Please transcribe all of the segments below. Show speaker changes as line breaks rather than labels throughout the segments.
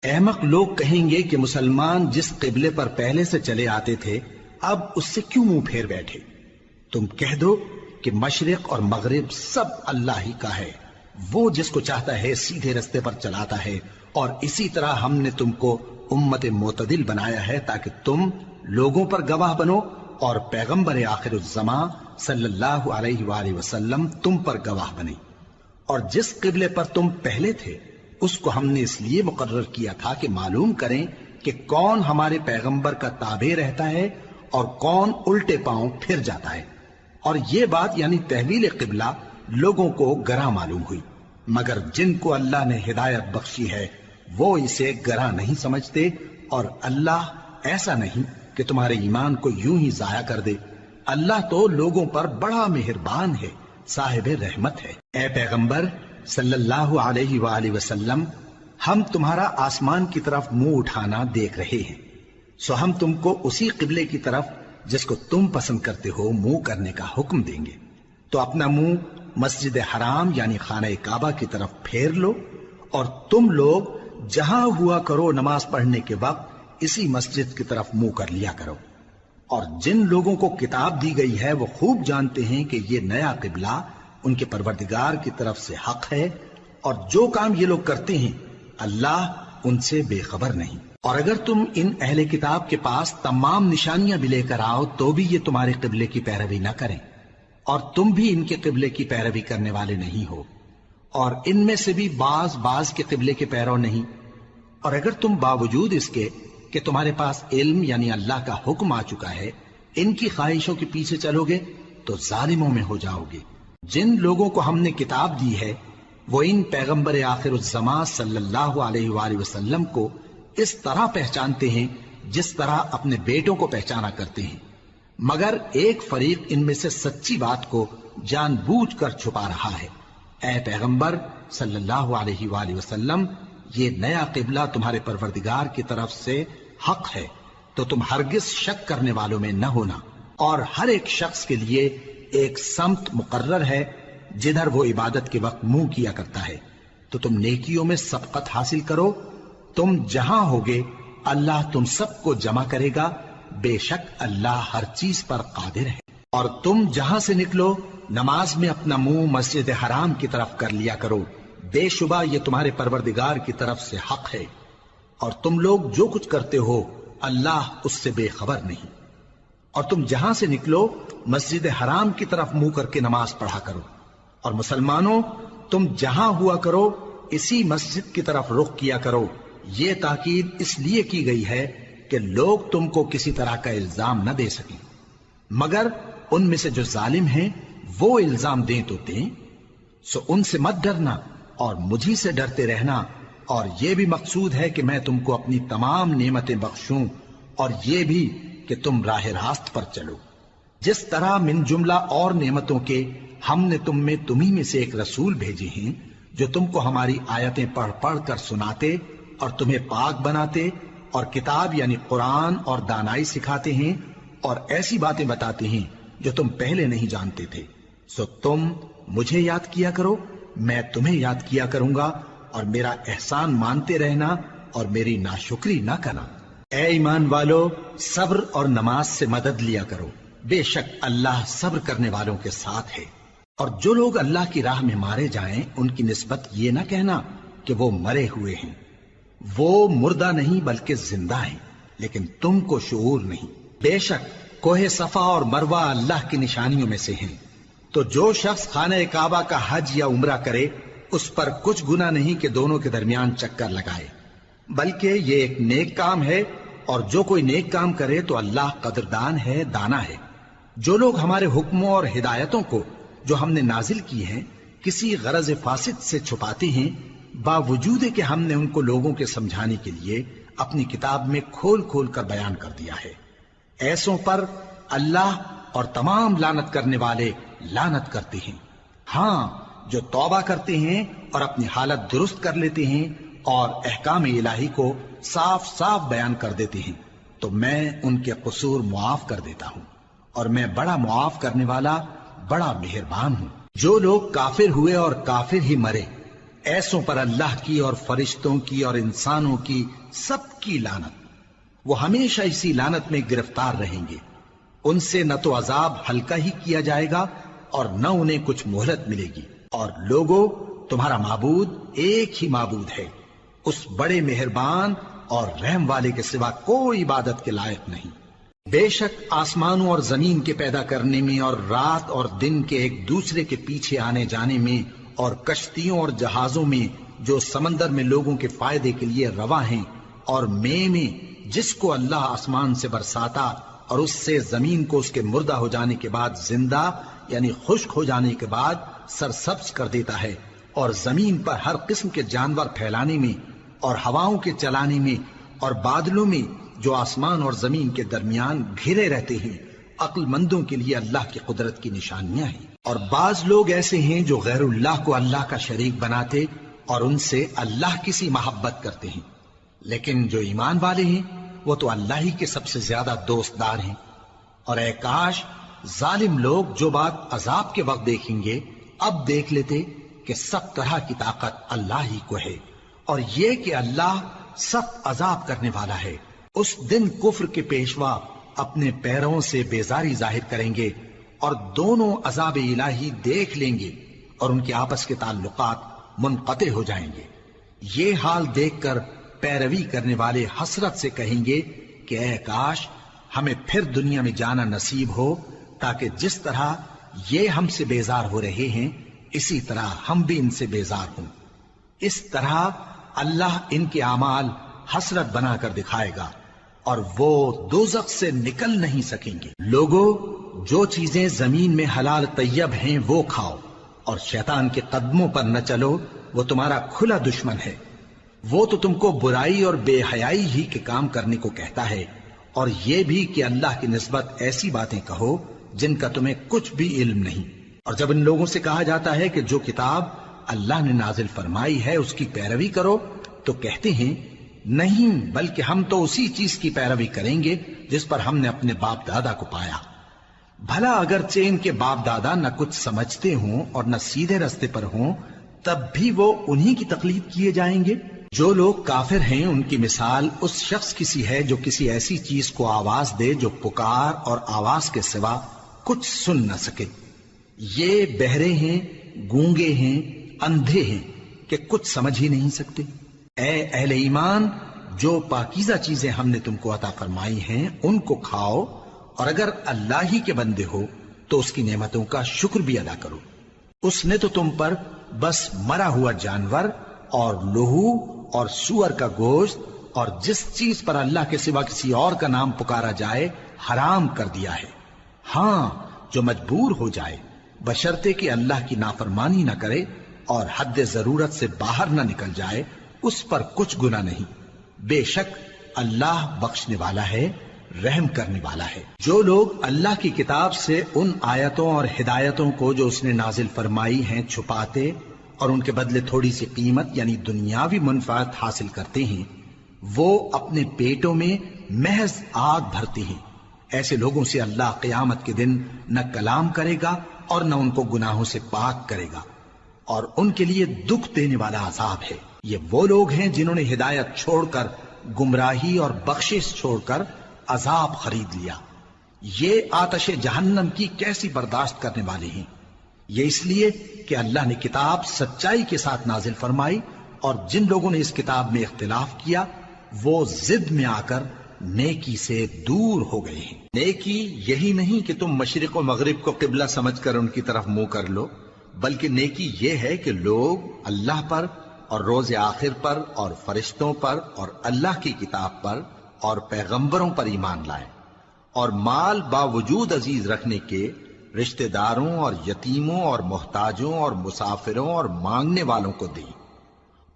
احمق لوگ کہیں گے کہ مسلمان جس قبلے پر پہلے سے چلے آتے تھے اب اس سے کیوں منہ پھیر بیٹھے؟ تم کہہ دو کہ مشرق اور مغرب سب اللہ ہی کا ہے، وہ جس کو چاہتا ہے سیدھے رستے پر چلاتا ہے، اور اسی طرح ہم نے تم کو امت معتدل بنایا ہے تاکہ تم لوگوں پر گواہ بنو اور پیغمبر آخر الزماں صلی اللہ علیہ وآلہ وسلم تم پر گواہ بنے۔ اور جس قبلے پر تم پہلے تھے اس کو ہم نے اس لیے مقرر کیا تھا کہ معلوم کریں کہ کون ہمارے پیغمبر کا تابع رہتا ہے اور کون الٹے پاؤں پھر جاتا ہے۔ اور یہ بات یعنی تحویل قبلہ لوگوں کو گراں معلوم ہوئی، مگر جن کو اللہ نے ہدایت بخشی ہے وہ اسے گراں نہیں سمجھتے، اور اللہ ایسا نہیں کہ تمہارے ایمان کو یوں ہی ضائع کر دے۔ اللہ تو لوگوں پر بڑا مہربان ہے، صاحب رحمت ہے۔ اے پیغمبر صلی اللہ علیہ وآلہ وسلم، ہم تمہارا آسمان کی طرف منہ اٹھانا دیکھ رہے ہیں، سو ہم تم کو اسی قبلے کی طرف جس کو تم پسند کرتے ہو منہ کرنے کا حکم دیں گے۔ تو اپنا منہ مسجد حرام یعنی خانہ کعبہ کی طرف پھیر لو، اور تم لوگ جہاں ہوا کرو نماز پڑھنے کے وقت اسی مسجد کی طرف منہ کر لیا کرو۔ اور جن لوگوں کو کتاب دی گئی ہے وہ خوب جانتے ہیں کہ یہ نیا قبلہ ان کے پروردگار کی طرف سے حق ہے، اور جو کام یہ لوگ کرتے ہیں اللہ ان سے بے خبر نہیں۔ اور اگر تم ان اہل کتاب کے پاس تمام نشانیاں بھی لے کر آؤ تو بھی یہ تمہارے قبلے کی پیروی نہ کریں، اور تم بھی ان کے قبلے کی پیروی کرنے والے نہیں ہو، اور ان میں سے بھی بعض کے قبلے کے پیرو نہیں۔ اور اگر تم باوجود اس کے کہ تمہارے پاس علم یعنی اللہ کا حکم آ چکا ہے ان کی خواہشوں کے پیچھے چلو گے تو ظالموں میں ہو جاؤ گے۔ جن لوگوں کو ہم نے کتاب دی ہے وہ ان پیغمبر آخر الزماں صلی اللہ علیہ وآلہ وسلم کو اس طرح پہچانتے ہیں جس طرح اپنے بیٹوں کو پہچانا کرتے ہیں، مگر ایک فریق ان میں سے سچی بات کو جان بوجھ کر چھپا رہا ہے۔ اے پیغمبر صلی اللہ علیہ وآلہ وسلم، یہ نیا قبلہ تمہارے پروردگار کی طرف سے حق ہے، تو تم ہرگز شک کرنے والوں میں نہ ہونا، اور ہر ایک شخص کے لیے ایک سمت مقرر ہے جدھر وہ عبادت کے وقت منہ کیا کرتا ہے، تو تم نیکیوں میں سبقت حاصل کرو۔ تم جہاں ہوگے اللہ تم سب کو جمع کرے گا، بے شک اللہ ہر چیز پر قادر ہے۔ اور تم جہاں سے نکلو نماز میں اپنا منہ مسجد حرام کی طرف کر لیا کرو، بے شبہ یہ تمہارے پروردگار کی طرف سے حق ہے، اور تم لوگ جو کچھ کرتے ہو اللہ اس سے بے خبر نہیں۔ اور تم جہاں سے نکلو مسجد حرام کی طرف منہ کر کے نماز پڑھا کرو، اور مسلمانوں تم جہاں ہوا کرو اسی مسجد کی طرف رخ کیا کرو۔ یہ تاکید اس لیے کی گئی ہے کہ لوگ تم کو کسی طرح کا الزام نہ دے سکیں، مگر ان میں سے جو ظالم ہیں وہ الزام دیں تو دیں، سو ان سے مت ڈرنا اور مجھی سے ڈرتے رہنا، اور یہ بھی مقصود ہے کہ میں تم کو اپنی تمام نعمتیں بخشوں، اور یہ بھی کہ تم راہ راست پر چلو۔ جس طرح من جملہ اور نعمتوں کے ہم نے تمہیں میں سے ایک رسول بھیجے ہیں جو تم کو ہماری آیتیں پڑھ پڑھ کر سناتے اور تمہیں پاک بناتے، اور کتاب یعنی قرآن اور دانائی سکھاتے ہیں، اور ایسی باتیں بتاتے ہیں جو تم پہلے نہیں جانتے تھے، سو تم مجھے یاد کیا کرو، میں تمہیں یاد کیا کروں گا، اور میرا احسان مانتے رہنا اور میری ناشکری نہ کرنا۔ اے ایمان والو، صبر اور نماز سے مدد لیا کرو، بے شک اللہ صبر کرنے والوں کے ساتھ ہے۔ اور جو لوگ اللہ کی راہ میں مارے جائیں ان کی نسبت یہ نہ کہنا کہ وہ مرے ہوئے ہیں، وہ مردہ نہیں بلکہ زندہ ہیں، لیکن تم کو شعور نہیں۔ بے شک کوہ صفا اور مروہ اللہ کی نشانیوں میں سے ہیں، تو جو شخص خانہ کعبہ کا حج یا عمرہ کرے اس پر کچھ گناہ نہیں کہ دونوں کے درمیان چکر لگائے، بلکہ یہ ایک نیک کام ہے، اور جو کوئی نیک کام کرے تو اللہ قدردان ہے، دانا ہے۔ جو لوگ ہمارے حکموں اور ہدایتوں کو جو ہم نے نازل کی ہیں کسی غرض فاسد سے چھپاتے ہیں، باوجود کہ ہم نے ان کو لوگوں کے سمجھانے کے لیے اپنی کتاب میں کھول کھول کر بیان کر دیا ہے، ایسوں پر اللہ اور تمام لعنت کرنے والے لعنت کرتے ہیں۔ ہاں، جو توبہ کرتے ہیں اور اپنی حالت درست کر لیتے ہیں اور احکام الہی کو صاف صاف بیان کر دیتے ہیں تو میں ان کے قصور معاف کر دیتا ہوں، اور میں بڑا معاف کرنے والا بڑا مہربان ہوں۔ جو لوگ کافر ہوئے اور کافر ہی مرے ایسوں پر اللہ کی اور فرشتوں کی اور انسانوں کی سب کی لعنت، وہ ہمیشہ اسی لعنت میں گرفتار رہیں گے۔ ان سے نہ تو عذاب ہلکا ہی کیا جائے گا اور نہ انہیں کچھ مہلت ملے گی۔ اور لوگوں، تمہارا معبود ایک ہی معبود ہے، اس بڑے مہربان اور رحم والے کے سوا کوئی عبادت کے لائق نہیں۔ بے شک آسمانوں اور زمین کے پیدا کرنے میں اور رات اور دن کے ایک دوسرے کے پیچھے آنے جانے میں اور کشتیوں اور جہازوں میں جو سمندر میں لوگوں کے فائدے کے لیے رواں ہیں، اور میں جس کو اللہ آسمان سے برساتا اور اس سے زمین کو اس کے مردہ ہو جانے کے بعد زندہ یعنی خشک ہو جانے کے بعد سرسبز کر دیتا ہے، اور زمین پر ہر قسم کے جانور پھیلانے میں اور ہواؤں کے چلانے میں اور بادلوں میں جو آسمان اور زمین کے درمیان گھرے رہتے ہیں، عقل مندوں کے لیے اللہ کی قدرت کی نشانیاں ہیں۔ اور بعض لوگ ایسے ہیں جو غیر اللہ کو اللہ کا شریک بناتے اور ان سے اللہ کی سی محبت کرتے ہیں، لیکن جو ایمان والے ہیں وہ تو اللہ ہی کے سب سے زیادہ دوست دار ہیں۔ اور اے کاش ظالم لوگ جو بات عذاب کے وقت دیکھیں گے اب دیکھ لیتے کہ سب طرح کی طاقت اللہ ہی کو ہے، اور یہ کہ اللہ سخت عذاب کرنے والا ہے۔ اس دن کفر کے پیشوا اپنے پیروں سے بیزاری ظاہر کریں گے اور دونوں عذاب الہی دیکھ لیں گے اور ان کے آپس کے تعلقات منقطع ہو جائیں گے۔ یہ حال دیکھ کر پیروی کرنے والے حسرت سے کہیں گے کہ اے کاش ہمیں پھر دنیا میں جانا نصیب ہو، تاکہ جس طرح یہ ہم سے بیزار ہو رہے ہیں اسی طرح ہم بھی ان سے بیزار ہوں۔ اس طرح اللہ ان کے اعمال حسرت بنا کر دکھائے گا اور وہ دوزخ سے نکل نہیں سکیں گے۔ لوگوں، جو چیزیں زمین میں حلال طیب ہیں وہ کھاؤ، اور شیطان کے قدموں پر نہ چلو، وہ تمہارا کھلا دشمن ہے۔ وہ تو تم کو برائی اور بے حیائی ہی کے کام کرنے کو کہتا ہے، اور یہ بھی کہ اللہ کی نسبت ایسی باتیں کہو جن کا تمہیں کچھ بھی علم نہیں۔ اور جب ان لوگوں سے کہا جاتا ہے کہ جو کتاب اللہ نے نازل فرمائی ہے اس کی پیروی کرو، تو کہتے ہیں نہیں، بلکہ ہم تو اسی چیز کی پیروی کریں گے جس پر ہم نے اپنے باپ دادا کو پایا۔ بھلا اگرچہ ان کے باپ دادا نہ کچھ سمجھتے ہوں اور نہ سیدھے رستے پر ہوں، تب بھی وہ انہی کی تقلید کیے جائیں گے۔ جو لوگ کافر ہیں ان کی مثال اس شخص کی سی ہے جو کسی ایسی چیز کو آواز دے جو پکار اور آواز کے سوا کچھ سن نہ سکے۔ یہ بہرے ہیں، گونگے ہیں، اندھے ہیں کہ کچھ سمجھ ہی نہیں سکتے۔ اے اہل ایمان، جو پاکیزہ چیزیں ہم نے تم کو عطا فرمائی ہیں ان کو کھاؤ، اور اگر اللہ ہی کے بندے ہو تو اس کی نعمتوں کا شکر بھی ادا کرو۔ اس نے تو تم پر بس مرا ہوا جانور اور لہو اور سور کا گوشت اور جس چیز پر اللہ کے سوا کسی اور کا نام پکارا جائے حرام کر دیا ہے۔ ہاں، جو مجبور ہو جائے بشرطے کہ اللہ کی نافرمانی نہ کرے اور حد ضرورت سے باہر نہ نکل جائے، اس پر کچھ گناہ نہیں۔ بے شک اللہ بخشنے والا ہے، رحم کرنے والا ہے۔ جو لوگ اللہ کی کتاب سے ان آیتوں اور ہدایتوں کو جو اس نے نازل فرمائی ہیں چھپاتے اور ان کے بدلے تھوڑی سی قیمت یعنی دنیاوی منفعت حاصل کرتے ہیں، وہ اپنے پیٹوں میں محض آگ بھرتے ہیں۔ ایسے لوگوں سے اللہ قیامت کے دن نہ کلام کرے گا اور نہ ان کو گناہوں سے پاک کرے گا، اور ان کے لیے دکھ دینے والا عذاب ہے۔ یہ وہ لوگ ہیں جنہوں نے ہدایت چھوڑ کر گمراہی اور بخشش چھوڑ کر عذاب خرید لیا۔ یہ آتش جہنم کی کیسی برداشت کرنے والے ہیں۔ یہ اس لیے کہ اللہ نے کتاب سچائی کے ساتھ نازل فرمائی، اور جن لوگوں نے اس کتاب میں اختلاف کیا وہ ضد میں آ کر نیکی سے دور ہو گئے ہیں۔ نیکی یہی نہیں کہ تم مشرق و مغرب کو قبلہ سمجھ کر ان کی طرف منہ کر لو، بلکہ نیکی یہ ہے کہ لوگ اللہ پر اور روز آخر پر اور فرشتوں پر اور اللہ کی کتاب پر اور پیغمبروں پر ایمان لائیں، اور مال باوجود عزیز رکھنے کے رشتہ داروں اور یتیموں اور محتاجوں اور مسافروں اور مانگنے والوں کو دیں،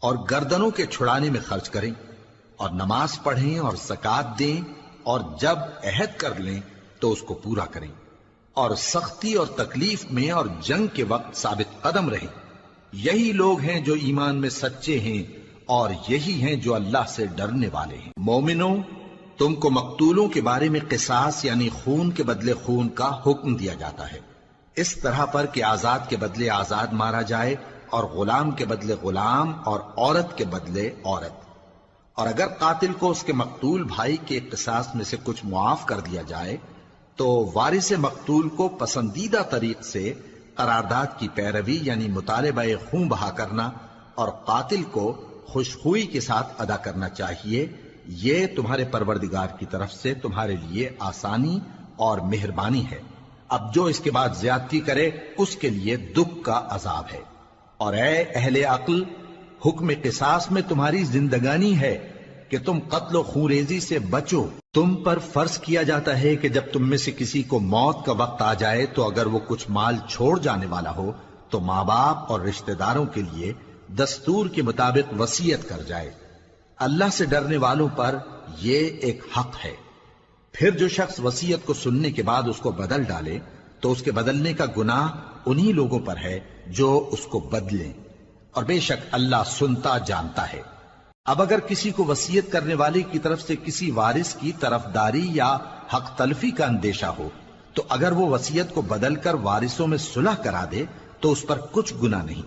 اور گردنوں کے چھڑانے میں خرچ کریں، اور نماز پڑھیں اور زکوٰۃ دیں، اور جب عہد کر لیں تو اس کو پورا کریں، اور سختی اور تکلیف میں اور جنگ کے وقت ثابت قدم رہیں۔ یہی لوگ ہیں جو ایمان میں سچے ہیں، اور یہی ہیں جو اللہ سے ڈرنے والے ہیں۔ مومنوں، تم کو مقتولوں کے بارے میں قصاص یعنی خون کے بدلے خون کا حکم دیا جاتا ہے، اس طرح پر کہ آزاد کے بدلے آزاد مارا جائے اور غلام کے بدلے غلام اور عورت کے بدلے عورت۔ اور اگر قاتل کو اس کے مقتول بھائی کے قصاص میں سے کچھ معاف کر دیا جائے تو وارث مقتول کو پسندیدہ طریق سے قرارداد کی پیروی یعنی مطالبہ خون بہا کرنا اور قاتل کو خوشخوئی کے ساتھ ادا کرنا چاہیے۔ یہ تمہارے پروردگار کی طرف سے تمہارے لیے آسانی اور مہربانی ہے۔ اب جو اس کے بعد زیادتی کرے اس کے لیے دکھ کا عذاب ہے۔ اور اے اہل عقل، حکم قصاص میں تمہاری زندگانی ہے کہ تم قتل و خونریزی سے بچو۔ تم پر فرض کیا جاتا ہے کہ جب تم میں سے کسی کو موت کا وقت آ جائے تو اگر وہ کچھ مال چھوڑ جانے والا ہو تو ماں باپ اور رشتہ داروں کے لیے دستور کے مطابق وصیت کر جائے۔ اللہ سے ڈرنے والوں پر یہ ایک حق ہے۔ پھر جو شخص وصیت کو سننے کے بعد اس کو بدل ڈالے تو اس کے بدلنے کا گناہ انہی لوگوں پر ہے جو اس کو بدلیں، اور بے شک اللہ سنتا جانتا ہے۔ اب اگر کسی کو وصیت کرنے والے کی طرف سے کسی وارث کی طرفداری یا حق تلفی کا اندیشہ ہو تو اگر وہ وصیت کو بدل کر وارثوں میں صلح کرا دے تو اس پر کچھ گناہ نہیں،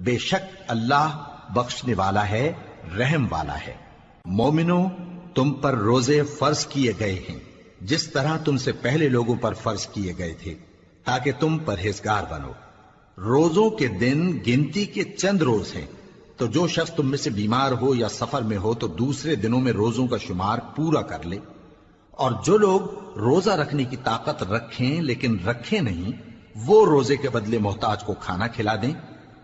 بے شک اللہ بخشنے والا ہے، رحم والا ہے۔ مومنو، تم پر روزے فرض کیے گئے ہیں جس طرح تم سے پہلے لوگوں پر فرض کیے گئے تھے تاکہ تم پرہیزگار بنو۔ روزوں کے دن گنتی کے چند روز ہیں، تو جو شخص تم میں سے بیمار ہو یا سفر میں ہو تو دوسرے دنوں میں روزوں کا شمار پورا کر لے۔ اور جو لوگ روزہ رکھنے کی طاقت رکھیں لیکن رکھیں نہیں، وہ روزے کے بدلے محتاج کو کھانا کھلا دیں۔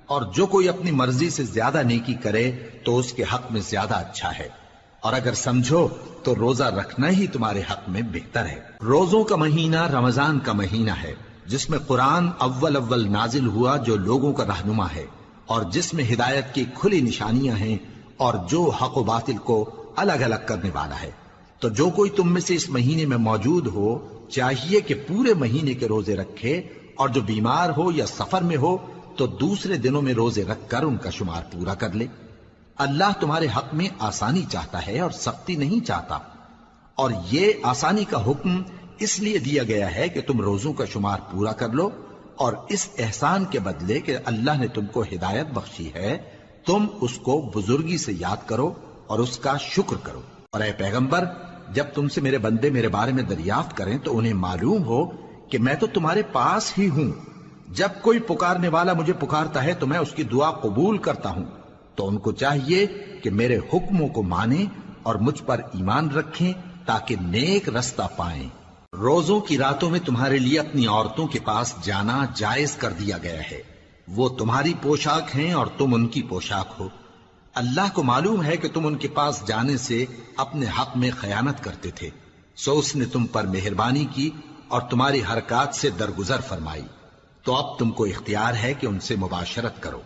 اور جو کوئی اپنی مرضی سے زیادہ نیکی کرے تو اس کے حق میں زیادہ اچھا ہے، اور اگر سمجھو تو روزہ رکھنا ہی تمہارے حق میں بہتر ہے۔ روزوں کا مہینہ رمضان کا مہینہ ہے جس میں قرآن اول نازل ہوا جو لوگوں کا رہنما ہے اور جس میں ہدایت کی کھلی نشانیاں ہیں اور جو حق و باطل کو الگ الگ کرنے والا ہے۔ تو جو کوئی تم میں سے اس مہینے میں موجود ہو چاہیے کہ پورے مہینے کے روزے رکھے، اور جو بیمار ہو یا سفر میں ہو تو دوسرے دنوں میں روزے رکھ کر ان کا شمار پورا کر لے۔ اللہ تمہارے حق میں آسانی چاہتا ہے اور سختی نہیں چاہتا، اور یہ آسانی کا حکم اس لیے دیا گیا ہے کہ تم روزوں کا شمار پورا کر لو، اور اس احسان کے بدلے کہ اللہ نے تم کو ہدایت بخشی ہے تم اس کو بزرگی سے یاد کرو اور اس کا شکر کرو۔ اور اے پیغمبر، جب تم سے میرے بندے میرے بارے میں دریافت کریں تو انہیں معلوم ہو کہ میں تو تمہارے پاس ہی ہوں۔ جب کوئی پکارنے والا مجھے پکارتا ہے تو میں اس کی دعا قبول کرتا ہوں، تو ان کو چاہیے کہ میرے حکموں کو مانیں اور مجھ پر ایمان رکھیں تاکہ نیک رستہ پائیں۔ روزوں کی راتوں میں تمہارے لیے اپنی عورتوں کے پاس جانا جائز کر دیا گیا ہے، وہ تمہاری پوشاک ہیں اور تم ان کی پوشاک ہو۔ اللہ کو معلوم ہے کہ تم ان کے پاس جانے سے اپنے حق میں خیانت کرتے تھے، سو اس نے تم پر مہربانی کی اور تمہاری حرکات سے درگزر فرمائی، تو اب تم کو اختیار ہے کہ ان سے مباشرت کرو۔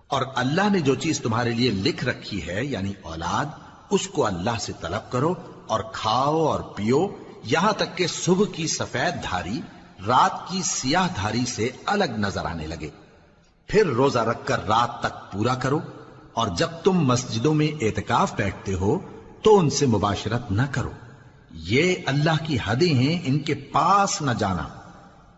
اور اللہ نے جو چیز تمہارے لیے لکھ رکھی ہے یعنی اولاد، اس کو اللہ سے طلب کرو اور کھاؤ اور پیو یہاں تک کہ صبح کی سفید دھاری رات کی سیاہ دھاری سے الگ نظر آنے لگے، پھر روزہ رکھ کر رات تک پورا کرو۔ اور جب تم مسجدوں میں اعتکاف بیٹھتے ہو تو ان سے مباشرت نہ کرو، یہ اللہ کی حدیں ہیں، ان کے پاس نہ جانا۔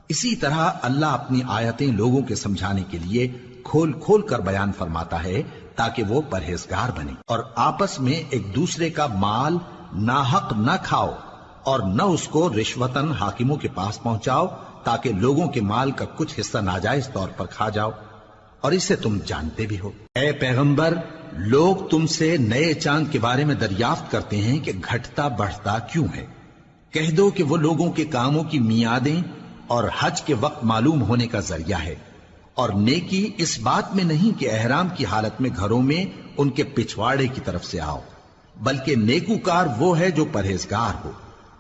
اسی طرح اللہ اپنی آیتیں لوگوں کے سمجھانے کے لیے کھول کھول کر بیان فرماتا ہے تاکہ وہ پرہیزگار بنے۔ اور آپس میں ایک دوسرے کا مال ناحق نہ کھاؤ اور نہ اس کو رشوتاً حاکموں کے پاس پہنچاؤ تاکہ لوگوں کے مال کا کچھ حصہ ناجائز طور پر کھا جاؤ، اور اسے تم جانتے بھی ہو۔ اے پیغمبر، لوگ تم سے نئے چاند کے بارے میں دریافت کرتے ہیں کہ گھٹتا بڑھتا کیوں ہے۔ کہہ دو کہ وہ لوگوں کے کاموں کی میعادیں اور حج کے وقت معلوم ہونے کا ذریعہ ہے، اور نیکی اس بات میں نہیں کہ احرام کی حالت میں گھروں میں ان کے پچھواڑے کی طرف سے آؤ، بلکہ نیکوکار وہ ہے جو پرہیزگار ہو،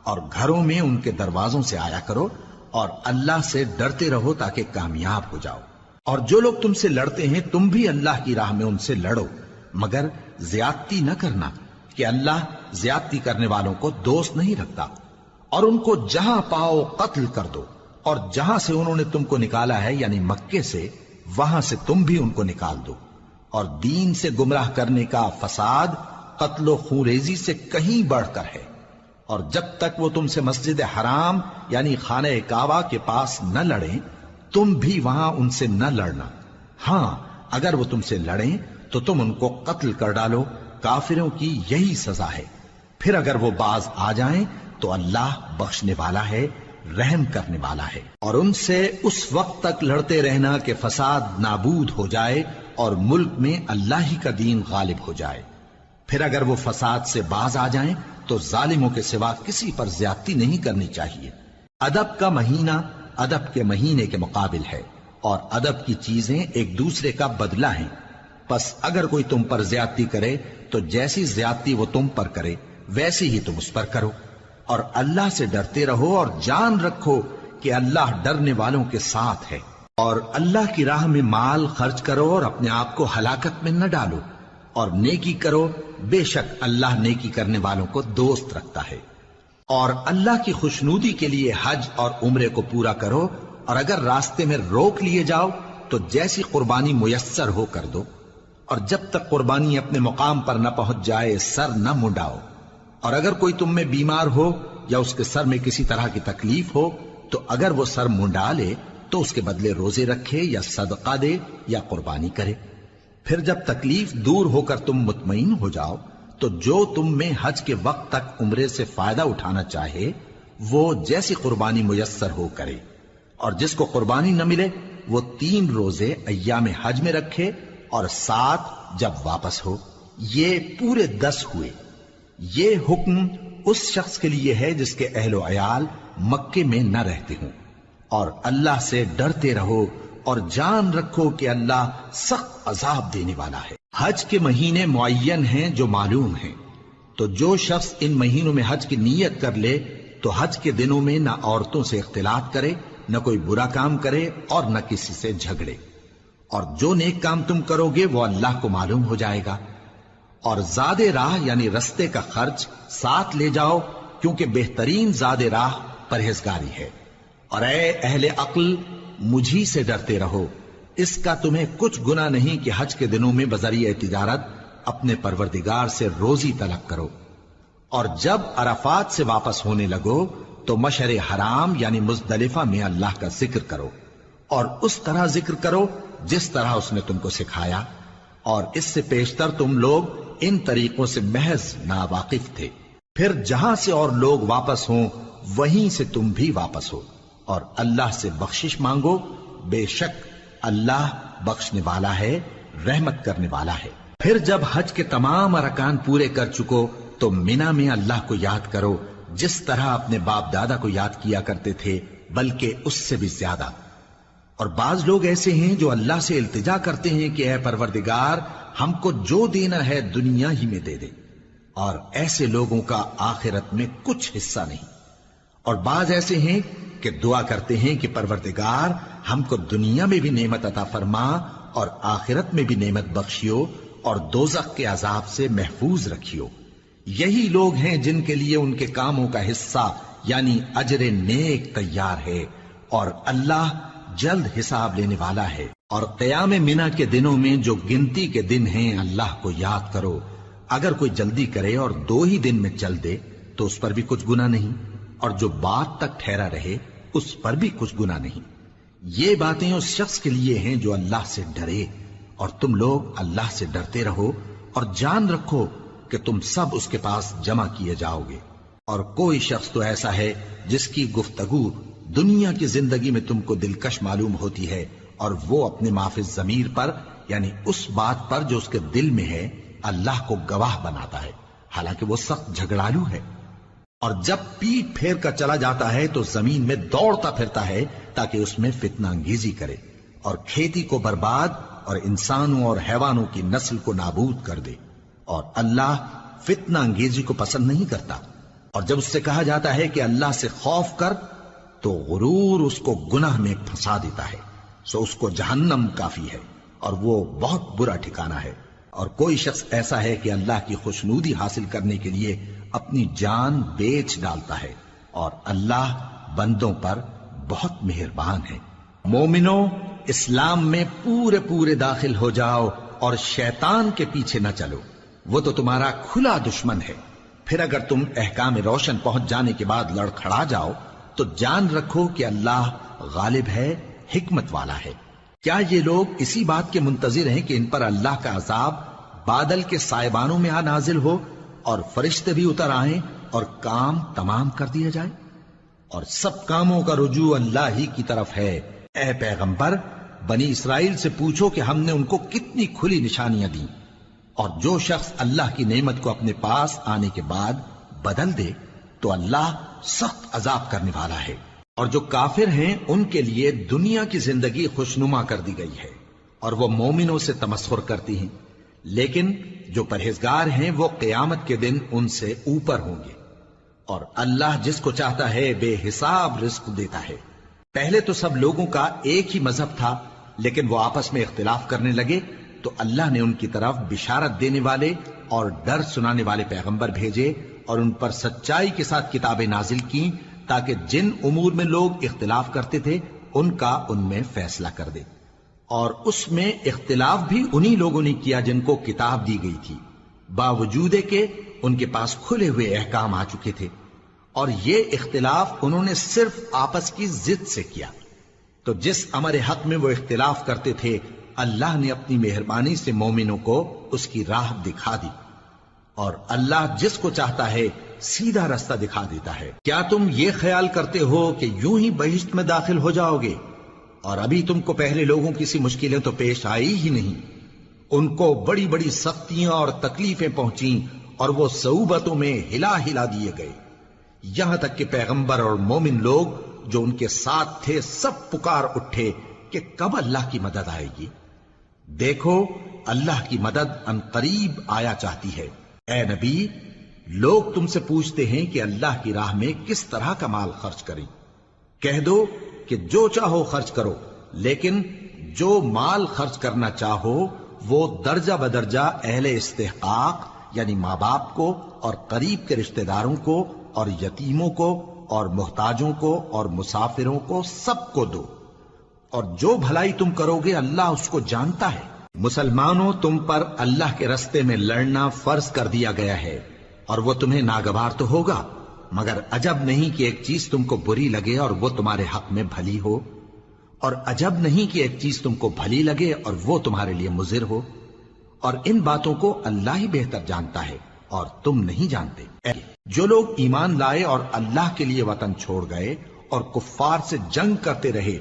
اور گھروں میں ان کے دروازوں سے آیا کرو اور اللہ سے ڈرتے رہو تاکہ کامیاب ہو جاؤ۔ اور جو لوگ تم سے لڑتے ہیں تم بھی اللہ کی راہ میں ان سے لڑو، مگر زیادتی نہ کرنا کہ اللہ زیادتی کرنے والوں کو دوست نہیں رکھتا۔ اور ان کو جہاں پاؤ قتل کر دو، اور جہاں سے انہوں نے تم کو نکالا ہے یعنی مکے سے، وہاں سے تم بھی ان کو نکال دو۔ اور دین سے گمراہ کرنے کا فساد قتل و خونریزی سے کہیں بڑھ کر ہے۔ اور جب تک وہ تم سے مسجد حرام یعنی خانہ کعبہ کے پاس نہ لڑیں تم بھی وہاں ان سے نہ لڑنا۔ ہاں، اگر وہ تم سے لڑیں تو تم ان کو قتل کر ڈالو، کافروں کی یہی سزا ہے۔ پھر اگر وہ باز آ جائیں تو اللہ بخشنے والا ہے، رحم کرنے والا ہے۔ اور ان سے اس وقت تک لڑتے رہنا کہ فساد نابود ہو جائے اور ملک میں اللہ ہی کا دین غالب ہو جائے۔ پھر اگر وہ فساد سے باز آ جائیں تو ظالموں کے سوا کسی پر زیادتی نہیں کرنی چاہیے۔ ادب کا مہینہ ادب کے مہینے کے مقابل ہے، اور ادب کی چیزیں ایک دوسرے کا بدلہ ہیں۔ پس اگر کوئی تم پر زیادتی کرے تو جیسی زیادتی وہ تم پر کرے ویسی ہی تم اس پر کرو، اور اللہ سے ڈرتے رہو اور جان رکھو کہ اللہ ڈرنے والوں کے ساتھ ہے۔ اور اللہ کی راہ میں مال خرچ کرو اور اپنے آپ کو ہلاکت میں نہ ڈالو، اور نیکی کرو، بے شک اللہ نیکی کرنے والوں کو دوست رکھتا ہے۔ اور اللہ کی خوشنودی کے لیے حج اور عمرے کو پورا کرو، اور اگر راستے میں روک لیے جاؤ تو جیسی قربانی میسر ہو کر دو، اور جب تک قربانی اپنے مقام پر نہ پہنچ جائے سر نہ منڈاؤ۔ اور اگر کوئی تم میں بیمار ہو یا اس کے سر میں کسی طرح کی تکلیف ہو تو اگر وہ سر منڈا لے تو اس کے بدلے روزے رکھے یا صدقہ دے یا قربانی کرے۔ پھر جب تکلیف دور ہو کر تم مطمئن ہو جاؤ تو جو تم میں حج کے وقت تک عمرے سے فائدہ اٹھانا چاہے وہ جیسی قربانی میسر ہو کرے، اور جس کو قربانی نہ ملے وہ 3 روزے ایام حج میں رکھے اور 7 جب واپس ہو، یہ پورے 10 ہوئے۔ یہ حکم اس شخص کے لیے ہے جس کے اہل و عیال مکے میں نہ رہتے ہوں۔ اور اللہ سے ڈرتے رہو اور جان رکھو کہ اللہ سخت عذاب دینے والا ہے۔ حج کے مہینے معین ہیں جو معلوم ہیں، تو جو شخص ان مہینوں میں حج کی نیت کر لے تو حج کے دنوں میں نہ عورتوں سے اختلاط کرے، نہ کوئی برا کام کرے اور نہ کسی سے جھگڑے۔ اور جو نیک کام تم کرو گے وہ اللہ کو معلوم ہو جائے گا۔ اور زاد راہ یعنی رستے کا خرچ ساتھ لے جاؤ، کیونکہ بہترین زاد راہ پرہیزگاری ہے۔ اور اے اہل عقل، مجھی سے ڈرتے رہو، اس کا تمہیں کچھ گناہ نہیں کہ حج کے دنوں میں بذریعہ تجارت اپنے پروردگار سے روزی طلب کرو۔ اور جب عرفات سے واپس ہونے لگو تو مشعر حرام یعنی مزدلفہ میں اللہ کا ذکر کرو، اور اس طرح ذکر کرو جس طرح اس نے تم کو سکھایا، اور اس سے پیشتر تم لوگ ان طریقوں سے محض ناواقف تھے۔ پھر جہاں سے اور لوگ واپس ہوں وہیں سے تم بھی واپس ہو، اور اللہ سے بخشش مانگو، بے شک اللہ بخشنے والا ہے، رحمت کرنے والا ہے۔ پھر جب حج کے تمام ارکان پورے کر چکو تو مینا میں اللہ کو یاد کرو جس طرح اپنے باپ دادا کو یاد کیا کرتے تھے، بلکہ اس سے بھی زیادہ۔ اور بعض لوگ ایسے ہیں جو اللہ سے التجا کرتے ہیں کہ اے پروردگار ہم کو جو دینا ہے دنیا ہی میں دے دے، اور ایسے لوگوں کا آخرت میں کچھ حصہ نہیں۔ اور بعض ایسے ہیں کہ دعا کرتے ہیں کہ پروردگار ہم کو دنیا میں بھی نعمت عطا فرما اور آخرت میں بھی نعمت بخشیو اور دوزخ کے عذاب سے محفوظ رکھیو۔ یہی لوگ ہیں جن کے لیے ان کے کاموں کا حصہ یعنی اجر نیک تیار ہے، اور اللہ جلد حساب لینے والا ہے۔ اور قیام منا کے دنوں میں جو گنتی کے دن ہیں اللہ کو یاد کرو، اگر کوئی جلدی کرے اور 2 ہی دن میں چل دے تو اس پر بھی کچھ گناہ نہیں، اور جو بات تک ٹھہرا رہے اس پر بھی کچھ گناہ نہیں۔ یہ باتیں اس شخص کے لیے ہیں جو اللہ سے ڈرے، اور تم لوگ اللہ سے ڈرتے رہو اور جان رکھو کہ تم سب اس کے پاس جمع کیے جاؤ گے۔ اور کوئی شخص تو ایسا ہے جس کی گفتگو دنیا کی زندگی میں تم کو دلکش معلوم ہوتی ہے، اور وہ اپنے معافی ضمیر پر یعنی اس بات پر جو اس کے دل میں ہے اللہ کو گواہ بناتا ہے، حالانکہ وہ سخت جھگڑالو ہے۔ اور جب پیٹ پھیر کر چلا جاتا ہے تو زمین میں دوڑتا پھرتا ہے تاکہ اس میں فتنہ انگیزی کرے اور کھیتی کو برباد اور انسانوں اور حیوانوں کی نسل کو نابود کر دے، اور اللہ فتنہ انگیزی کو پسند نہیں کرتا۔ اور جب اس سے کہا جاتا ہے کہ اللہ سے خوف کر تو غرور اس کو گناہ میں پھنسا دیتا ہے، سو اس کو جہنم کافی ہے اور وہ بہت برا ٹھکانہ ہے۔ اور کوئی شخص ایسا ہے کہ اللہ کی خوشنودی حاصل کرنے کے لیے اپنی جان بیچ ڈالتا ہے، اور اللہ بندوں پر بہت مہربان ہے۔ مومنو، اسلام میں پورے پورے داخل ہو جاؤ اور شیطان کے پیچھے نہ چلو، وہ تو تمہارا کھلا دشمن ہے۔ پھر اگر تم احکام روشن پہنچ جانے کے بعد لڑکھڑا جاؤ تو جان رکھو کہ اللہ غالب ہے، حکمت والا ہے۔ کیا یہ لوگ اسی بات کے منتظر ہیں کہ ان پر اللہ کا عذاب بادل کے سائبانوں میں نازل ہو اور فرشتے بھی اتر آئیں اور کام تمام کر دیا جائے؟ اور سب کاموں کا رجوع اللہ ہی کی طرف ہے۔ اے پیغمبر، بنی اسرائیل سے پوچھو کہ ہم نے ان کو کتنی کھلی نشانیاں دیں، اور جو شخص اللہ کی نعمت کو اپنے پاس آنے کے بعد بدل دے تو اللہ سخت عذاب کرنے والا ہے۔ اور جو کافر ہیں ان کے لیے دنیا کی زندگی خوشنما کر دی گئی ہے اور وہ مومنوں سے تمسخر کرتی ہیں، لیکن جو پرہیزگار ہیں وہ قیامت کے دن ان سے اوپر ہوں گے، اور اللہ جس کو چاہتا ہے بے حساب رزق دیتا ہے۔ پہلے تو سب لوگوں کا ایک ہی مذہب تھا، لیکن وہ آپس میں اختلاف کرنے لگے تو اللہ نے ان کی طرف بشارت دینے والے اور ڈر سنانے والے پیغمبر بھیجے اور ان پر سچائی کے ساتھ کتابیں نازل کی تاکہ جن امور میں لوگ اختلاف کرتے تھے ان کا ان میں فیصلہ کر دے۔ اور اس میں اختلاف بھی انہی لوگوں نے کیا جن کو کتاب دی گئی تھی، باوجود کہ ان کے پاس کھلے ہوئے احکام آ چکے تھے، اور یہ اختلاف انہوں نے صرف آپس کی ضد سے کیا۔ تو جس امر حق میں وہ اختلاف کرتے تھے اللہ نے اپنی مہربانی سے مومنوں کو اس کی راہ دکھا دی، اور اللہ جس کو چاہتا ہے سیدھا رستہ دکھا دیتا ہے۔ کیا تم یہ خیال کرتے ہو کہ یوں ہی بہشت میں داخل ہو جاؤ گے، اور ابھی تم کو پہلے لوگوں کی سی مشکلیں تو پیش آئی ہی نہیں؟ ان کو بڑی بڑی سختیاں اور تکلیفیں پہنچیں اور وہ صعوبتوں میں ہلا ہلا دیے گئے، یہاں تک کہ پیغمبر اور مومن لوگ جو ان کے ساتھ تھے سب پکار اٹھے کہ کب اللہ کی مدد آئے گی۔ دیکھو اللہ کی مدد ان قریب آیا چاہتی ہے۔ اے نبی، لوگ تم سے پوچھتے ہیں کہ اللہ کی راہ میں کس طرح کا مال خرچ کریں۔ کہہ دو کہ جو چاہو خرچ کرو، لیکن جو مال خرچ کرنا چاہو وہ درجہ بدرجہ اہل استحقاق یعنی ماں باپ کو اور قریب کے رشتہ داروں کو اور یتیموں کو اور محتاجوں کو اور مسافروں کو سب کو دو، اور جو بھلائی تم کرو گے اللہ اس کو جانتا ہے۔ مسلمانوں، تم پر اللہ کے رستے میں لڑنا فرض کر دیا گیا ہے، اور وہ تمہیں ناگوار تو ہوگا، مگر عجب نہیں کہ ایک چیز تم کو بری لگے اور وہ تمہارے حق میں بھلی ہو، اور عجب نہیں کہ ایک چیز تم کو بھلی لگے اور وہ تمہارے لیے مضر ہو، اور ان باتوں کو اللہ ہی بہتر جانتا ہے اور تم نہیں جانتے۔ جو لوگ ایمان لائے اور اللہ کے لیے وطن چھوڑ گئے اور کفار سے جنگ کرتے رہے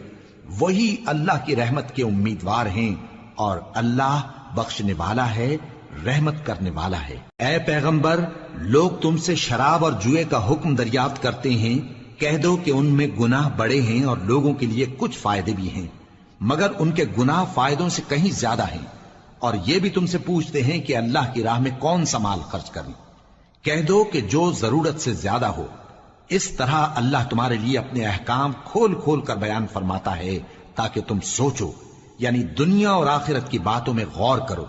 وہی اللہ کی رحمت کے امیدوار ہیں، اور اللہ بخشنے والا ہے، رحمت کرنے والا ہے۔ اے پیغمبر، لوگ تم سے شراب اور جوئے کا حکم دریافت کرتے ہیں، کہہ دو کہ ان میں گناہ بڑے ہیں اور لوگوں کے لیے کچھ فائدے بھی ہیں، مگر ان کے گناہ فائدوں سے کہیں زیادہ ہیں۔ اور یہ بھی تم سے پوچھتے ہیں کہ اللہ کی راہ میں کون سا مال خرچ کریں۔ کہہ دو کہ جو ضرورت سے زیادہ ہو۔ اس طرح اللہ تمہارے لیے اپنے احکام کھول کھول کر بیان فرماتا ہے تاکہ تم سوچو، یعنی دنیا اور آخرت کی باتوں میں غور کرو۔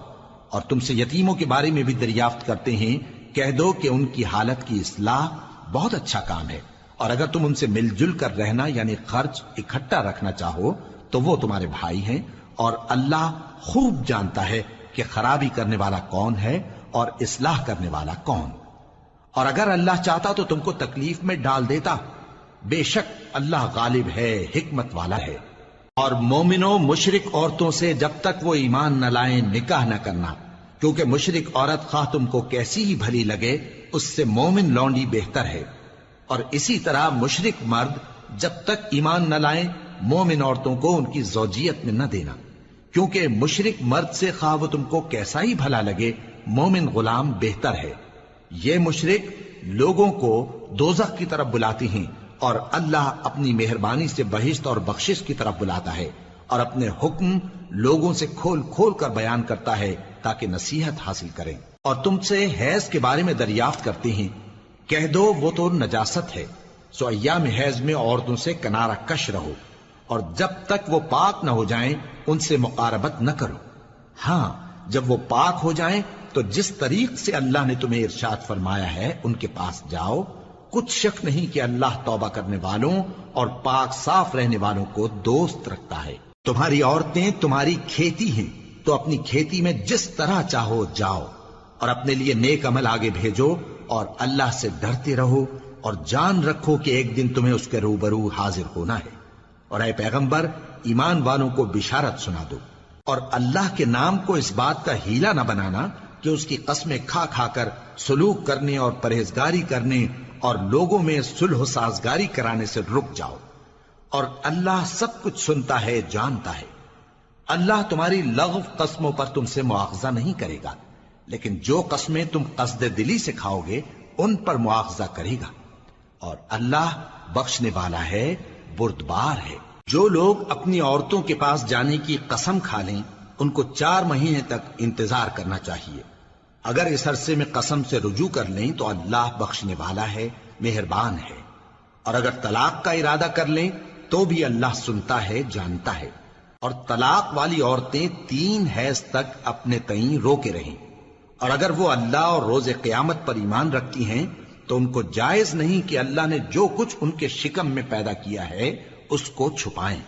اور تم سے یتیموں کے بارے میں بھی دریافت کرتے ہیں، کہہ دو کہ ان کی حالت کی اصلاح بہت اچھا کام ہے، اور اگر تم ان سے مل جل کر رہنا یعنی خرچ اکٹھا رکھنا چاہو تو وہ تمہارے بھائی ہیں، اور اللہ خوب جانتا ہے کہ خرابی کرنے والا کون ہے اور اصلاح کرنے والا کون۔ اور اگر اللہ چاہتا تو تم کو تکلیف میں ڈال دیتا، بے شک اللہ غالب ہے، حکمت والا ہے۔ اور مومنوں، مشرک عورتوں سے جب تک وہ ایمان نہ لائیں نکاح نہ کرنا، کیونکہ مشرک عورت خواہ تم کو کیسی ہی بھلی لگے اس سے مومن لونڈی بہتر ہے۔ اور اسی طرح مشرک مرد جب تک ایمان نہ لائیں مومن عورتوں کو ان کی زوجیت میں نہ دینا، کیونکہ مشرک مرد سے خواہ وہ تم کو کیسا ہی بھلا لگے مومن غلام بہتر ہے۔ یہ مشرک لوگوں کو دوزخ کی طرف بلاتے ہیں، اور اللہ اپنی مہربانی سے بہشت اور بخشش کی طرف بلاتا ہے، اور اپنے حکم لوگوں سے کھول کھول کر بیان کرتا ہے تاکہ نصیحت حاصل کریں۔ اور تم سے حیض کے بارے میں دریافت کرتے ہیں، کہہ دو وہ تو نجاست ہے، سو ایام حیض میں عورتوں سے کنارہ کش رہو، اور جب تک وہ پاک نہ ہو جائیں ان سے مقاربت نہ کرو۔ ہاں، جب وہ پاک ہو جائیں تو جس طریق سے اللہ نے تمہیں ارشاد فرمایا ہے ان کے پاس جاؤ، کچھ شک نہیں کہ اللہ توبہ کرنے والوں اور پاک صاف رہنے والوں کو دوست رکھتا ہے۔ تمہاری عورتیں تمہاری کھیتی ہیں، تو اپنی کھیتی میں جس طرح چاہو جاؤ، اور اپنے لیے نیک عمل آگے بھیجو، اور اللہ سے ڈرتے رہو، اور جان رکھو کہ ایک دن تمہیں اس کے روبرو حاضر ہونا ہے۔ اور اے پیغمبر، ایمان والوں کو بشارت سنا دو، اور اللہ کے نام کو اس بات کا ہیلا نہ بنانا کہ اس کی قسمیں کھا کھا کر سلوک کرنے اور پرہیزگاری کرنے اور لوگوں میں صلح و سازگاری کرانے سے رک جاؤ، اور اللہ سب کچھ سنتا ہے، جانتا ہے۔ اللہ تمہاری لغو قسموں پر تم سے مواخذہ نہیں کرے گا، لیکن جو قسمیں تم قصد دلی سے کھاؤ گے ان پر مواخذہ کرے گا، اور اللہ بخشنے والا ہے، بردبار ہے۔ جو لوگ اپنی عورتوں کے پاس جانے کی قسم کھا لیں ان کو 4 مہینے تک انتظار کرنا چاہیے۔ اگر اس عرصے میں قسم سے رجوع کر لیں تو اللہ بخشنے والا ہے، مہربان ہے، اور اگر طلاق کا ارادہ کر لیں تو بھی اللہ سنتا ہے، جانتا ہے۔ اور طلاق والی عورتیں 3 حیض تک اپنے تئیں روکے رہیں، اور اگر وہ اللہ اور روز قیامت پر ایمان رکھتی ہیں تو ان کو جائز نہیں کہ اللہ نے جو کچھ ان کے شکم میں پیدا کیا ہے اس کو چھپائیں،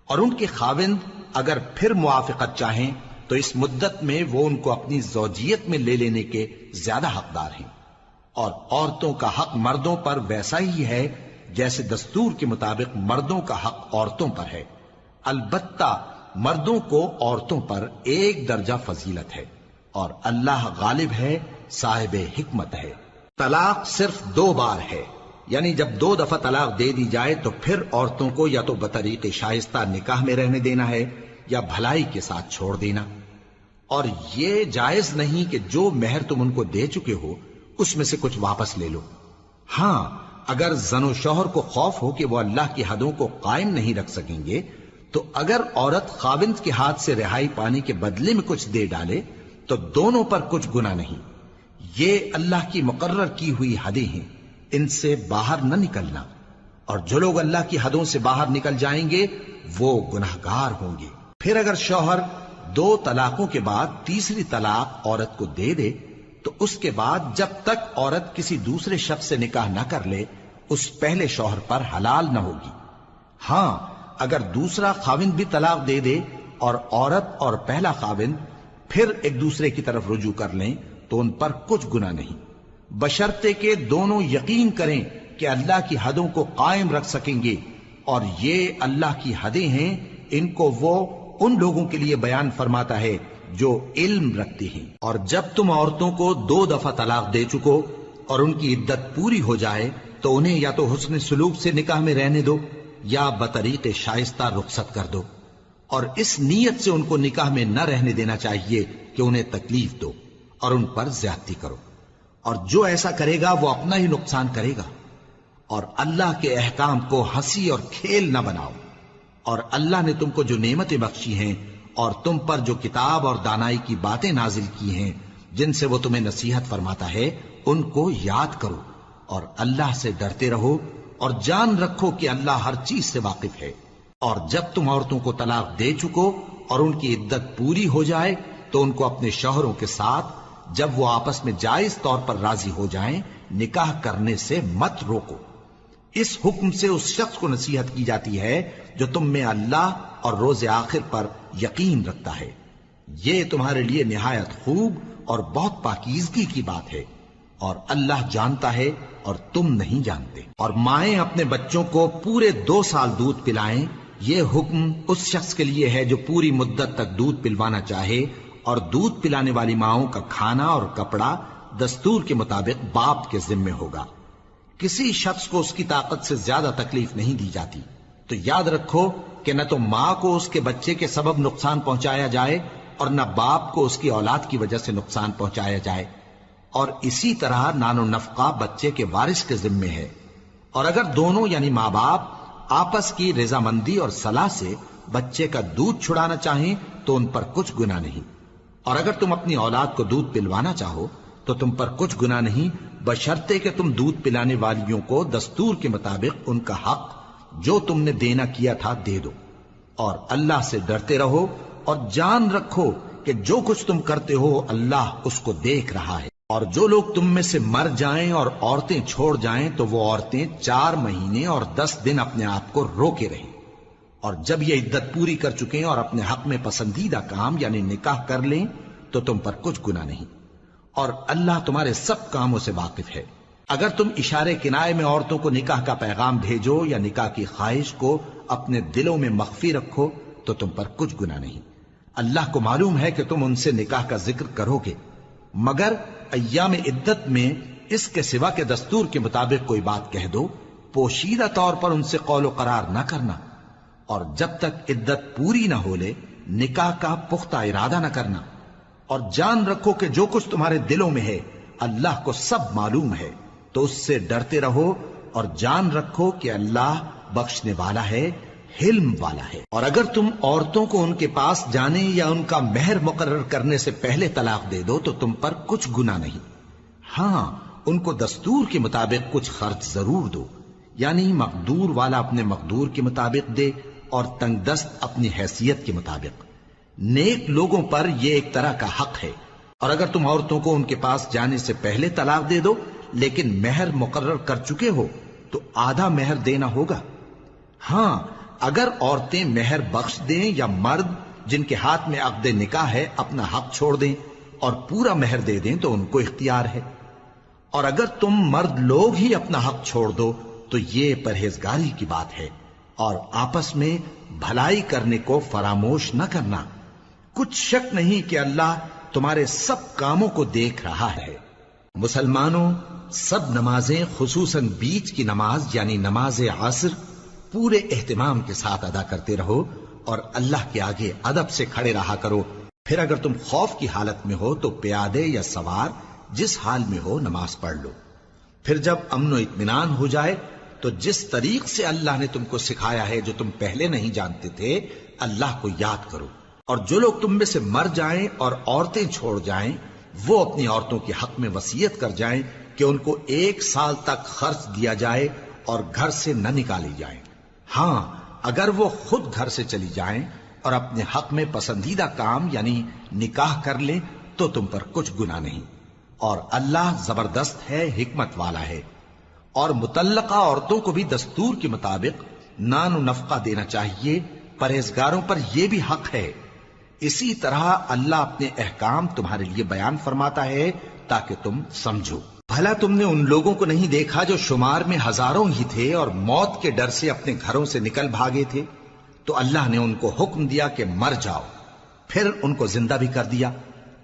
اور ان کے خاوند اگر پھر موافقت چاہیں تو اس مدت میں وہ ان کو اپنی زوجیت میں لے لینے کے زیادہ حقدار ہیں، اور عورتوں کا حق مردوں پر ویسا ہی ہے جیسے دستور کے مطابق مردوں کا حق عورتوں پر ہے، البتہ مردوں کو عورتوں پر 1 درجہ فضیلت ہے، اور اللہ غالب ہے، صاحب حکمت ہے۔ طلاق صرف 2 بار ہے، یعنی جب 2 دفعہ طلاق دے دی جائے تو پھر عورتوں کو یا تو بطریق شائستہ نکاح میں رہنے دینا ہے یا بھلائی کے ساتھ چھوڑ دینا، اور یہ جائز نہیں کہ جو مہر تم ان کو دے چکے ہو اس میں سے کچھ واپس لے لو۔ ہاں، اگر زن و شوہر کو خوف ہو کہ وہ اللہ کی حدوں کو قائم نہیں رکھ سکیں گے تو اگر عورت خاوند کے ہاتھ سے رہائی پانے کے بدلے میں کچھ دے ڈالے تو دونوں پر کچھ گناہ نہیں۔ یہ اللہ کی مقرر کی ہوئی حدیں ہیں، ان سے باہر نہ نکلنا، اور جو لوگ اللہ کی حدوں سے باہر نکل جائیں گے وہ گناہگار ہوں گے۔ پھر اگر شوہر 2 طلاقوں کے بعد تیسری طلاق عورت کو دے دے تو اس کے بعد جب تک عورت کسی دوسرے شخص سے نکاح نہ کر لے اس پہلے شوہر پر حلال نہ ہوگی۔ ہاں، اگر دوسرا خاوند بھی طلاق دے دے اور عورت اور پہلا خاوند پھر ایک دوسرے کی طرف رجوع کر لیں تو ان پر کچھ گناہ نہیں، بشرطے کہ دونوں یقین کریں کہ اللہ کی حدوں کو قائم رکھ سکیں گے، اور یہ اللہ کی حدیں ہیں، ان کو وہ ان لوگوں کے لیے بیان فرماتا ہے جو علم رکھتے ہیں۔ اور جب تم عورتوں کو 2 دفعہ طلاق دے چکو اور ان کی عدت پوری ہو جائے تو انہیں یا تو حسن سلوک سے نکاح میں رہنے دو یا بطریق شائستہ رخصت کر دو، اور اس نیت سے ان کو نکاح میں نہ رہنے دینا چاہیے کہ انہیں تکلیف دو اور ان پر زیادتی کرو، اور جو ایسا کرے گا وہ اپنا ہی نقصان کرے گا۔ اور اللہ کے احکام کو ہنسی اور کھیل نہ بناؤ، اور اللہ نے تم کو جو نعمتیں بخشی ہیں اور تم پر جو کتاب اور دانائی کی باتیں نازل کی ہیں جن سے وہ تمہیں نصیحت فرماتا ہے ان کو یاد کرو، اور اللہ سے ڈرتے رہو، اور جان رکھو کہ اللہ ہر چیز سے واقف ہے۔ اور جب تم عورتوں کو طلاق دے چکو اور ان کی عدت پوری ہو جائے تو ان کو اپنے شوہروں کے ساتھ جب وہ آپس میں جائز طور پر راضی ہو جائیں نکاح کرنے سے مت روکو۔ اس حکم سے اس شخص کو نصیحت کی جاتی ہے جو تم میں اللہ اور روز آخر پر یقین رکھتا ہے، یہ تمہارے لیے نہایت خوب اور بہت پاکیزگی کی بات ہے، اور اللہ جانتا ہے اور تم نہیں جانتے۔ اور مائیں اپنے بچوں کو پورے 2 سال دودھ پلائیں، یہ حکم اس شخص کے لیے ہے جو پوری مدت تک دودھ پلوانا چاہے، اور دودھ پلانے والی ماؤں کا کھانا اور کپڑا دستور کے مطابق باپ کے ذمے ہوگا۔ کسی شخص کو اس کی طاقت سے زیادہ تکلیف نہیں دی جاتی، تو یاد رکھو کہ نہ تو ماں کو اس کے بچے کے سبب نقصان پہنچایا جائے اور نہ باپ کو اس کی اولاد کی وجہ سے نقصان پہنچایا جائے، اور اسی طرح نان و نفقہ بچے کے وارث کے ذمے ہے۔ اور اگر دونوں یعنی ماں باپ آپس کی رضامندی اور صلاح سے بچے کا دودھ چھڑانا چاہیں تو ان پر کچھ گناہ نہیں، اور اگر تم اپنی اولاد کو دودھ پلوانا چاہو تو تم پر کچھ گناہ نہیں، بشرطے کہ تم دودھ پلانے والیوں کو دستور کے مطابق ان کا حق جو تم نے دینا کیا تھا دے دو، اور اللہ سے ڈرتے رہو، اور جان رکھو کہ جو کچھ تم کرتے ہو اللہ اس کو دیکھ رہا ہے۔ اور جو لوگ تم میں سے مر جائیں اور عورتیں چھوڑ جائیں تو وہ عورتیں 4 مہینے اور 10 دن اپنے آپ کو روکے رہیں، اور جب یہ عدت پوری کر چکیں اور اپنے حق میں پسندیدہ کام یعنی نکاح کر لیں تو تم پر کچھ گناہ نہیں، اور اللہ تمہارے سب کاموں سے واقف ہے۔ اگر تم اشارے کنائے میں عورتوں کو نکاح کا پیغام بھیجو یا نکاح کی خواہش کو اپنے دلوں میں مخفی رکھو تو تم پر کچھ گناہ نہیں۔ اللہ کو معلوم ہے کہ تم ان سے نکاح کا ذکر کرو گے، مگر ایام عدت میں اس کے سوا کے دستور کے مطابق کوئی بات کہہ دو، پوشیدہ طور پر ان سے قول و قرار نہ کرنا، اور جب تک عدت پوری نہ ہو لے نکاح کا پختہ ارادہ نہ کرنا، اور جان رکھو کہ جو کچھ تمہارے دلوں میں ہے اللہ کو سب معلوم ہے، تو اس سے ڈرتے رہو اور جان رکھو کہ اللہ بخشنے والا ہے، حلم والا ہے۔ اور اگر تم عورتوں کو ان کے پاس جانے یا ان کا مہر مقرر کرنے سے پہلے طلاق دے دو تو تم پر کچھ گناہ نہیں، ہاں ان کو دستور کے مطابق کچھ خرچ ضرور دو، یعنی مقدور والا اپنے مقدور کے مطابق دے اور تنگ دست اپنی حیثیت کے مطابق۔ نیک لوگوں پر یہ ایک طرح کا حق ہے۔ اور اگر تم عورتوں کو ان کے پاس جانے سے پہلے طلاق دے دو لیکن مہر مقرر کر چکے ہو تو آدھا مہر دینا ہوگا۔ ہاں اگر عورتیں مہر بخش دیں یا مرد جن کے ہاتھ میں عقد نکاح ہے اپنا حق چھوڑ دیں اور پورا مہر دے دیں تو ان کو اختیار ہے۔ اور اگر تم مرد لوگ ہی اپنا حق چھوڑ دو تو یہ پرہیزگاری کی بات ہے، اور آپس میں بھلائی کرنے کو فراموش نہ کرنا۔ کچھ شک نہیں کہ اللہ تمہارے سب کاموں کو دیکھ رہا ہے۔ مسلمانوں، سب نمازیں خصوصاً بیچ کی نماز یعنی نماز عصر پورے اہتمام کے ساتھ ادا کرتے رہو اور اللہ کے آگے ادب سے کھڑے رہا کرو۔ پھر اگر تم خوف کی حالت میں ہو تو پیادے یا سوار جس حال میں ہو نماز پڑھ لو۔ پھر جب امن و اطمینان ہو جائے تو جس طریق سے اللہ نے تم کو سکھایا ہے جو تم پہلے نہیں جانتے تھے اللہ کو یاد کرو۔ اور جو لوگ تم میں سے مر جائیں اور عورتیں چھوڑ جائیں وہ اپنی عورتوں کے حق میں وصیت کر جائیں کہ ان کو 1 سال تک خرچ دیا جائے اور گھر سے نہ نکالی جائیں۔ ہاں اگر وہ خود گھر سے چلی جائیں اور اپنے حق میں پسندیدہ کام یعنی نکاح کر لیں تو تم پر کچھ گناہ نہیں، اور اللہ زبردست ہے، حکمت والا ہے۔ اور مطلقہ عورتوں کو بھی دستور کے مطابق نان و نفقہ دینا چاہیے، پرہیزگاروں پر یہ بھی حق ہے۔ اسی طرح اللہ اپنے احکام تمہارے لیے بیان فرماتا ہے تاکہ تم سمجھو۔ بھلا تم نے ان لوگوں کو نہیں دیکھا جو شمار میں ہزاروں ہی تھے اور موت کے ڈر سے اپنے گھروں سے نکل بھاگے تھے؟ تو اللہ نے ان کو حکم دیا کہ مر جاؤ، پھر ان کو زندہ بھی کر دیا۔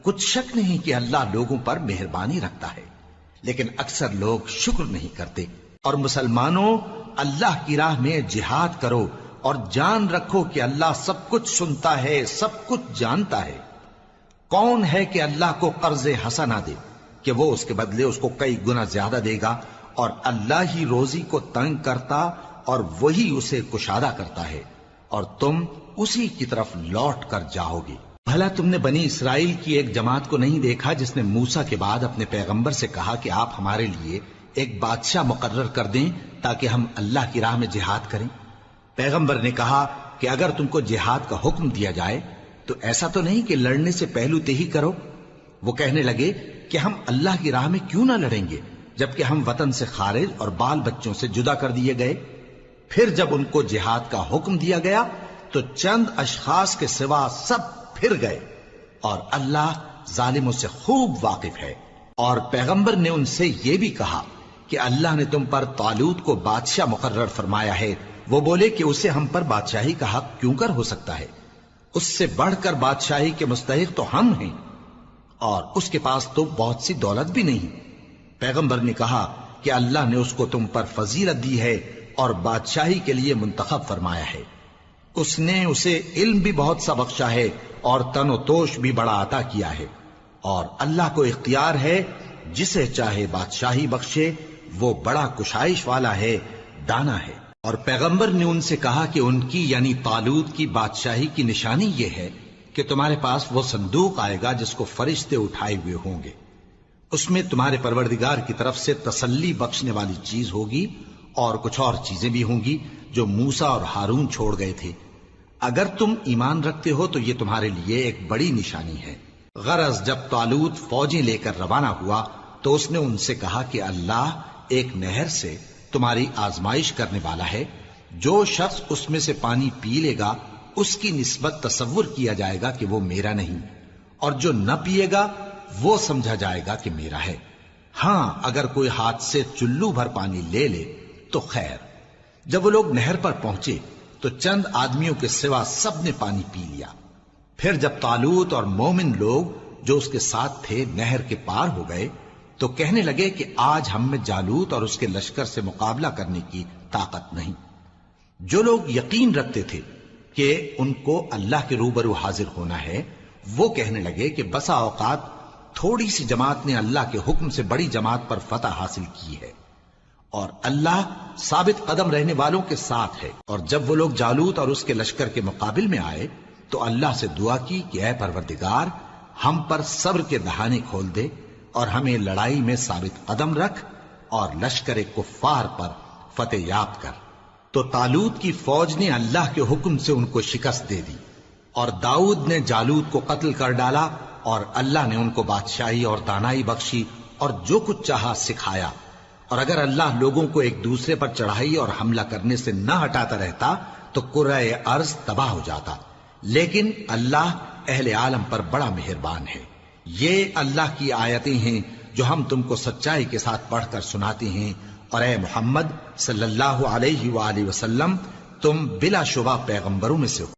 کچھ شک نہیں کہ اللہ لوگوں پر مہربانی رکھتا ہے، لیکن اکثر لوگ شکر نہیں کرتے۔ اور مسلمانوں، اللہ کی راہ میں جہاد کرو اور جان رکھو کہ اللہ سب کچھ سنتا ہے، سب کچھ جانتا ہے۔ کون ہے کہ اللہ کو قرض حسنہ دے کہ وہ اس کے بدلے اس کو کئی گنا زیادہ دے گا؟ اور اللہ ہی روزی کو تنگ کرتا اور وہی اسے کشادہ کرتا ہے، اور تم اسی کی طرف لوٹ کر جاؤ گے۔ بھلا تم نے بنی اسرائیل کی ایک جماعت کو نہیں دیکھا جس نے موسیٰ کے بعد اپنے پیغمبر سے کہا کہ آپ ہمارے لیے ایک بادشاہ مقرر کر دیں تاکہ ہم اللہ کی راہ میں جہاد کریں؟ پیغمبر نے کہا کہ اگر تم کو جہاد کا حکم دیا جائے تو ایسا تو نہیں کہ لڑنے سے پہلو تہی کرو۔ وہ کہنے لگے کہ ہم اللہ کی راہ میں کیوں نہ لڑیں گے جبکہ ہم وطن سے خارج اور بال بچوں سے جدا کر دیے گئے۔ پھر جب ان کو جہاد کا حکم دیا گیا تو چند اشخاص کے سوا سب پھر گئے، اور اللہ ظالموں سے خوب واقف ہے۔ اور پیغمبر نے ان سے یہ بھی کہا کہ اللہ نے تم پر طالوت کو بادشاہ مقرر فرمایا ہے۔ وہ بولے کہ اسے ہم پر بادشاہی کا حق کیوں کر ہو سکتا ہے؟ اس سے بڑھ کر بادشاہی کے مستحق تو ہم ہیں، اور اس کے پاس تو بہت سی دولت بھی نہیں۔ پیغمبر نے کہا کہ اللہ نے اس کو تم پر فضیلت دی ہے اور بادشاہی کے لیے منتخب فرمایا ہے۔ اس نے اسے علم بھی بہت سا بخشا ہے اور تن و توش بھی بڑا عطا کیا ہے، اور اللہ کو اختیار ہے جسے چاہے بادشاہی بخشے، وہ بڑا کشائش والا ہے، دانا ہے۔ اور پیغمبر نے ان سے کہا کہ ان کی یعنی طالوت کی بادشاہی کی نشانی یہ ہے کہ تمہارے پاس وہ صندوق آئے گا جس کو فرشتے اٹھائے ہوئے ہوں گے، اس میں تمہارے پروردگار کی طرف سے تسلی بخشنے والی چیز ہوگی اور کچھ اور چیزیں بھی ہوں گی جو موسیٰ اور ہارون چھوڑ گئے تھے۔ اگر تم ایمان رکھتے ہو تو یہ تمہارے لیے ایک بڑی نشانی ہے۔ غرض جب طالوت فوجیں لے کر روانہ ہوا تو اس نے ان سے کہا کہ اللہ ایک نہر سے تمہاری آزمائش کرنے والا ہے، جو شخص اس میں سے پانی پی لے گا اس کی نسبت تصور کیا جائے گا کہ وہ میرا نہیں، اور جو نہ پیے گا وہ سمجھا جائے گا کہ میرا ہے۔ ہاں اگر کوئی ہاتھ سے چلو بھر پانی لے لے تو خیر۔ جب وہ لوگ نہر پر پہنچے تو چند آدمیوں کے سوا سب نے پانی پی لیا۔ پھر جب طالوت اور مومن لوگ جو اس کے ساتھ تھے نہر کے پار ہو گئے تو کہنے لگے کہ آج ہم میں جالوت اور اس کے لشکر سے مقابلہ کرنے کی طاقت نہیں۔ جو لوگ یقین رکھتے تھے کہ ان کو اللہ کے روبرو حاضر ہونا ہے وہ کہنے لگے کہ بسا اوقات تھوڑی سی جماعت نے اللہ کے حکم سے بڑی جماعت پر فتح حاصل کی ہے، اور اللہ ثابت قدم رہنے والوں کے ساتھ ہے۔ اور جب وہ لوگ جالوت اور اس کے لشکر کے مقابل میں آئے تو اللہ سے دعا کی کہ اے پروردگار ہم پر صبر کے دہانے کھول دے اور ہمیں لڑائی میں ثابت قدم رکھ اور لشکر کفار پر فتح یاب کر۔ تو طالوت کی فوج نے اللہ کے حکم سے ان کو شکست دے دی، اور داؤد نے جالوت کو قتل کر ڈالا، اور اللہ نے ان کو بادشاہی اور دانائی بخشی اور جو کچھ چاہا سکھایا۔ اور اگر اللہ لوگوں کو ایک دوسرے پر چڑھائی اور حملہ کرنے سے نہ ہٹاتا رہتا تو کرۂ ارض تباہ ہو جاتا، لیکن اللہ اہل عالم پر بڑا مہربان ہے۔ یہ اللہ کی آیتیں ہیں جو ہم تم کو سچائی کے ساتھ پڑھ کر سناتے ہیں، اور اے محمد صلی اللہ علیہ وآلہ وسلم تم بلا شبہ پیغمبروں میں سے ہو۔